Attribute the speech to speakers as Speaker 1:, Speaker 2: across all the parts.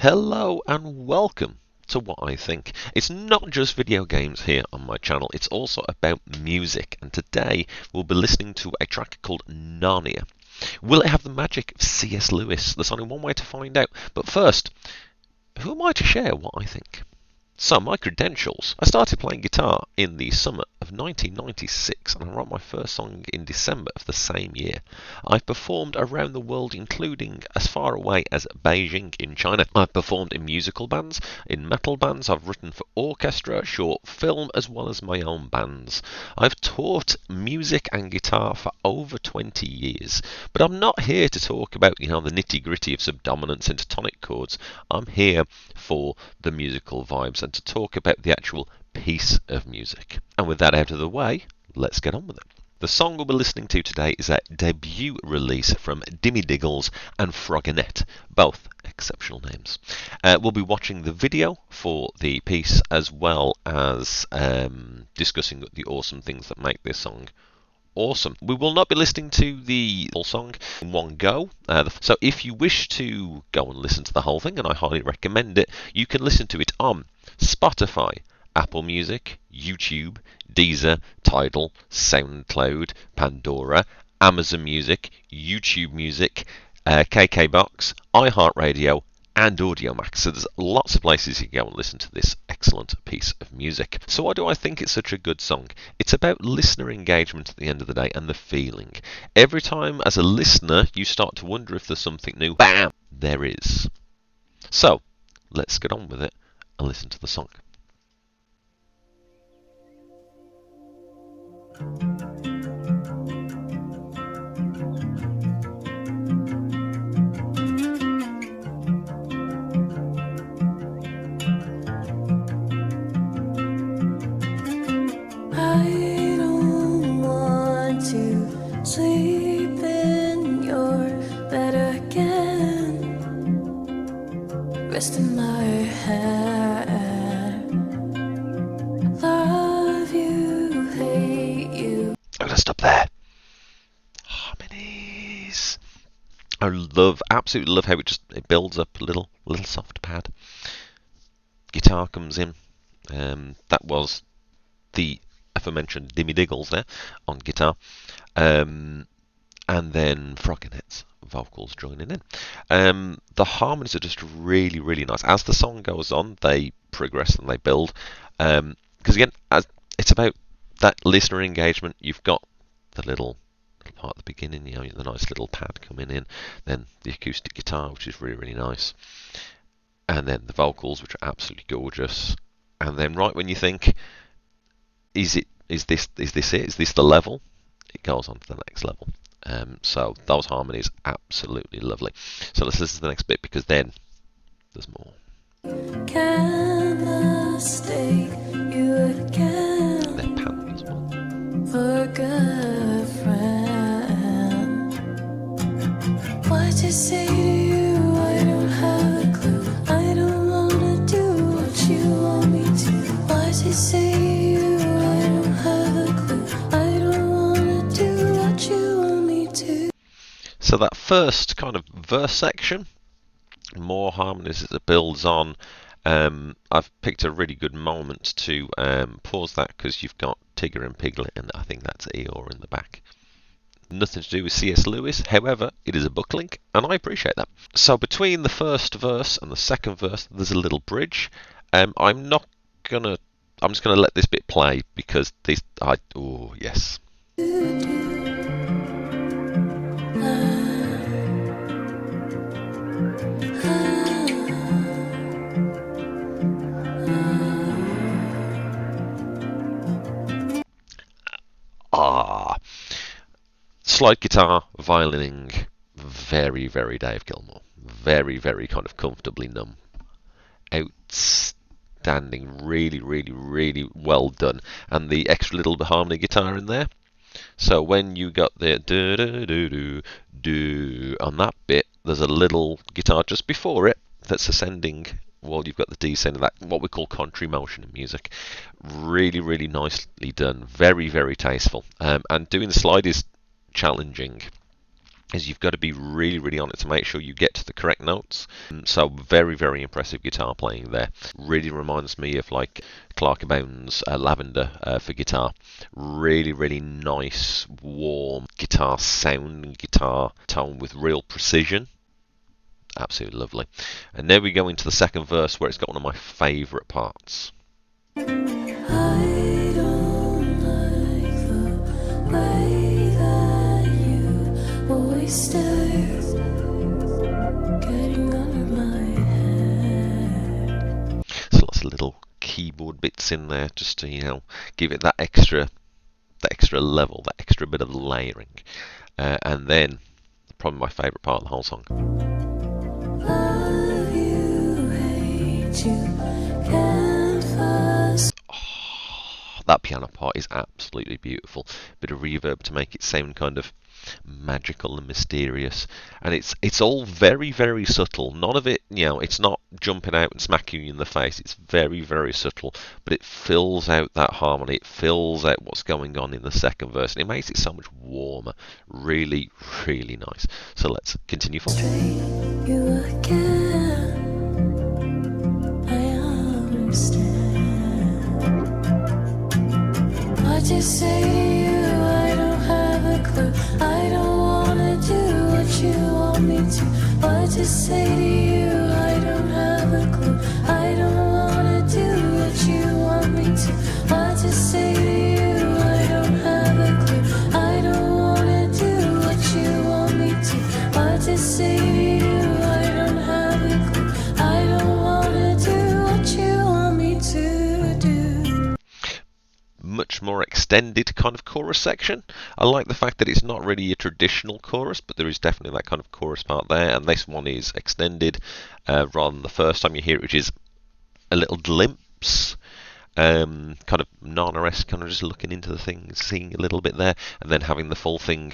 Speaker 1: Hello and welcome to What I Think. It's not just video games here on my channel, it's also about music, and today we'll be listening to a track called Narnia. Will it have the magic of C.S. Lewis? There's only one way to find out, but first, who am I to share what I think? So, my credentials. I started playing guitar in the summer of 1996 and I wrote my first song in December of the same year. I've performed around the world, including as far away as Beijing in China. I've performed in musical bands, in metal bands, I've written for orchestra, short film, as well as my own bands. I've taught music and guitar for over 20 years, but I'm not here to talk about, the nitty-gritty of subdominants into tonic chords. I'm here for the musical vibes and to talk about the actual piece of music. And with that out of the way, let's get on with it. The song we'll be listening to today is a debut release from Dimmi Diggles and Frogenette, both exceptional names. We'll be watching the video for the piece as well as discussing the awesome things that make this song awesome. We will not be listening to the whole song in one go, so if you wish to go and listen to the whole thing, and I highly recommend it, you can listen to it on Spotify, Apple Music, YouTube, Deezer, Tidal, SoundCloud, Pandora, Amazon Music, YouTube Music, KKBox, iHeartRadio, and Audiomax. So there's lots of places you can go and listen to this excellent piece of music. So why do I think it's such a good song? It's about listener engagement at the end of the day and the feeling. Every time as a listener you start to wonder if there's something new, bam, there is. So let's get on with it and listen to the song.
Speaker 2: I don't want to sleep in your bed again. Rest in my head. Love you, hate you.
Speaker 1: I'm going to stop there. Harmonies. Absolutely love how it builds up a little soft pad. Guitar comes in. That was the aforementioned Dimmi Diggles there on guitar, and then Frogenette's vocals joining in. The harmonies are just really, really nice. As the song goes on, they progress and they build. Because again, it's about that listener engagement. You've got the little part at the beginning, the nice little pad coming in, then the acoustic guitar, which is really, really nice, and then the vocals, which are absolutely gorgeous. And then right when you think, is this it? Is this the level? It goes on to the next level. So those harmonies, absolutely lovely. So let's listen to the next bit because then there's more.
Speaker 2: Can't mistake you again.
Speaker 1: They're panned as well.
Speaker 2: For a good friend. What to say to you, I don't have a clue. I don't wanna do what you want me to. What to say to you, I don't have a clue. I don't wanna do what you want me to.
Speaker 1: So that first kind of verse section, more harmonies as it builds on. I've picked a really good moment to pause that because you've got Tigger and Piglet, and I think that's Eeyore in the back. Nothing to do with C.S. Lewis, however, it is a book link, and I appreciate that. So between the first verse and the second verse, there's a little bridge. I'm just gonna let this bit play because oh yes. Slide guitar, violining, very, very Dave Gilmour. Very, very kind of comfortably numb. Outstanding, really, really, really well done. And the extra little harmony guitar in there. So when you got the do do do do do on that bit, there's a little guitar just before it that's ascending. Well, you've got the descending, that what we call contrary motion in music. Really, really nicely done. Very, very tasteful. And doing the slide is challenging. is you've got to be really, really on it to make sure you get to the correct notes. So very, very impressive guitar playing there. Really reminds me of like Clark Abound's Lavender for guitar. Really, really nice, warm guitar sound and guitar tone with real precision. Absolutely lovely. And now we go into the second verse where it's got one of my favourite parts.
Speaker 2: I don't like the way that you always stare, getting under my head.
Speaker 1: So lots of little keyboard bits in there just to, give it that extra level, that extra bit of layering. And then probably my favourite part of the whole song.
Speaker 2: Love you, hate you, can't fuss.
Speaker 1: That piano part is absolutely beautiful. Bit of reverb to make it sound kind of magical and mysterious, and it's all very, very subtle. None of it, it's not jumping out and smacking you in the face. It's very, very subtle, but it fills out that harmony. It fills out what's going on in the second verse, and it makes it so much warmer. Really, really nice. So let's continue forward.
Speaker 2: You again, I understand. What you say to you, I don't have a clue. I don't wanna do what you want me to. What you say to you, I don't have a clue. I don't wanna do what you want me to. What you say to you, I don't have a clue. I don't wanna do what you want me to. What you say to you, I don't have a clue. I don't wanna do what you want me to do.
Speaker 1: Much more extended kind of chorus section. I like the fact that it's not really a traditional chorus, but there is definitely that kind of chorus part there, and this one is extended rather than the first time you hear it, which is a little glimpse, kind of Narnia-esque, kind of just looking into the thing, seeing a little bit there, and then having the full thing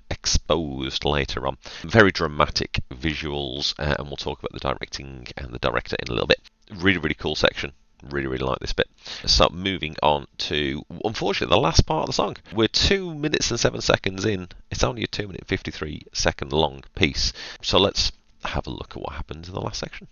Speaker 1: exposed later on. Very dramatic visuals, and we'll talk about the directing and the director in a little bit. Really, really cool section. Really, really like this bit. So moving on to, unfortunately, the last part of the song. We're 2 minutes and 7 seconds in. It's only a 2 minute 53 second long piece. So let's have a look at what happens in the last section.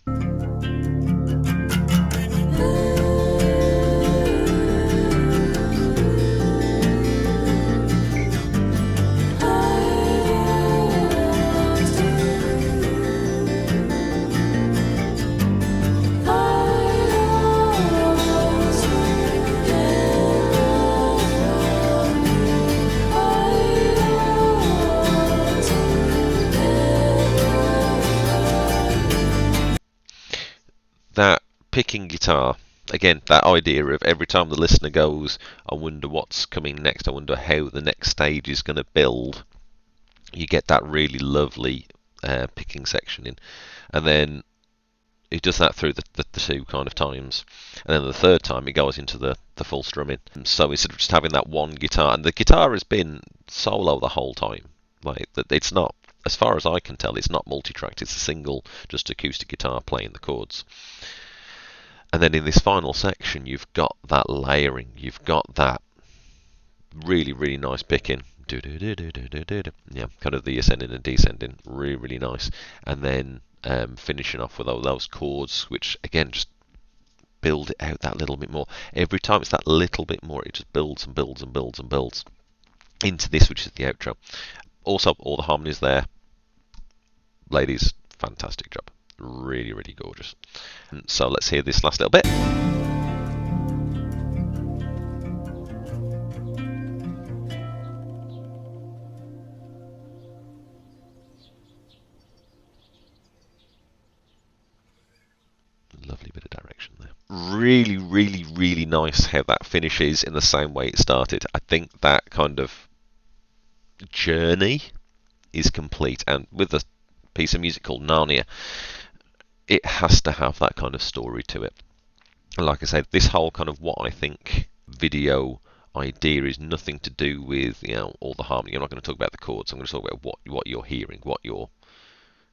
Speaker 1: That picking guitar, again, that idea of every time the listener goes, I wonder what's coming next, I wonder how the next stage is going to build, you get that really lovely picking section in. And then it does that through the two kind of times. And then the third time it goes into the full strumming. So instead of just having that one guitar, and the guitar has been solo the whole time. Like, it's not, as far as I can tell, it's not multi-tracked. It's a single, just acoustic guitar playing the chords. And then in this final section, you've got that layering. You've got that really, really nice picking. Yeah, kind of the ascending and descending. Really, really nice. And then finishing off with all those chords, which again just build it out that little bit more. Every time it's that little bit more, it just builds and builds and builds and builds into this, which is the outro. Also, all the harmonies there. Ladies, fantastic job. Really, really gorgeous. And so let's hear this last little bit. Lovely bit of direction there. Really, really, really nice how that finishes in the same way it started. I think that kind of journey is complete, and with a piece of music called Narnia, it has to have that kind of story to it. And like I said, this whole kind of what I think video idea is nothing to do with all the harmony. I'm not going to talk about the chords. I'm going to talk about what you're hearing, what you're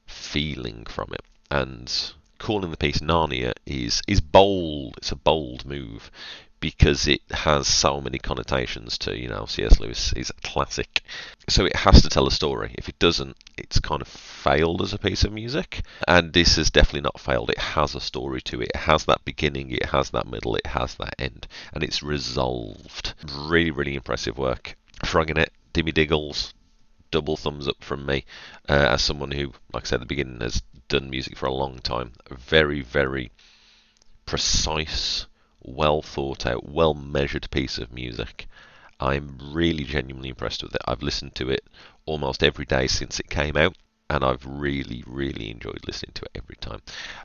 Speaker 1: feeling from it. And calling the piece Narnia is bold. It's a bold move because it has so many connotations to, C.S. Lewis is a classic. So it has to tell a story. If it doesn't, it's kind of failed as a piece of music. And this has definitely not failed. It has a story to it. It has that beginning, it has that middle, it has that end. And it's resolved. Really, really impressive work. Frogenette, Dimmi Diggles, double thumbs up from me. As someone who, like I said at the beginning, has done music for a long time. A very, very precise, well thought out, well measured piece of music. I'm really genuinely impressed with it. I've listened to it almost every day since it came out, and I've really, really enjoyed listening to it every time.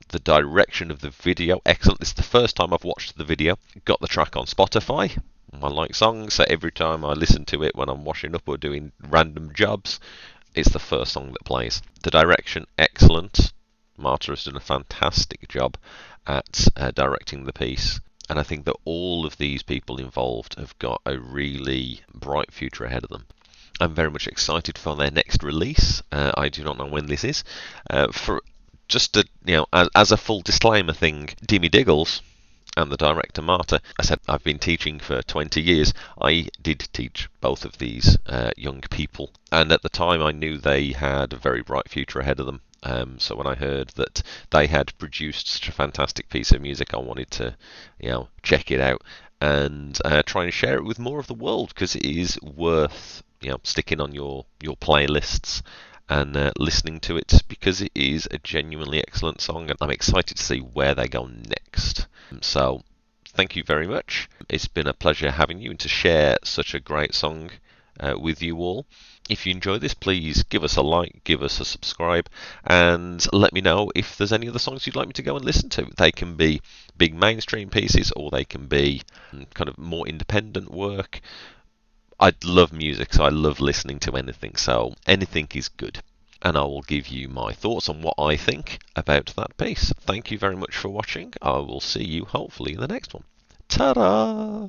Speaker 1: The direction of the video, excellent. This is the first time I've watched the video. Got the track on Spotify. I like songs, so every time I listen to it when I'm washing up or doing random jobs, it's the first song that plays. The direction, excellent. Marta has done a fantastic job at directing the piece. And I think that all of these people involved have got a really bright future ahead of them. I'm very much excited for their next release. I do not know when this is. For just to, as a full disclaimer thing, Dimmi Diggles and the director Marta, I said I've been teaching for 20 years. I did teach both of these young people, and at the time I knew they had a very bright future ahead of them. So when I heard that they had produced such a fantastic piece of music, I wanted to, check it out and try and share it with more of the world, because it is worth, sticking on your playlists and listening to it, because it is a genuinely excellent song, and I'm excited to see where they go next. So thank you very much. It's been a pleasure having you and to share such a great song with you all. If you enjoy this, please give us a like, give us a subscribe, and let me know if there's any other songs you'd like me to go and listen to. They can be big mainstream pieces, or they can be kind of more independent work. I love music, so I love listening to anything, so anything is good. And I will give you my thoughts on what I think about that piece. Thank you very much for watching. I will see you hopefully in the next one. Ta-da!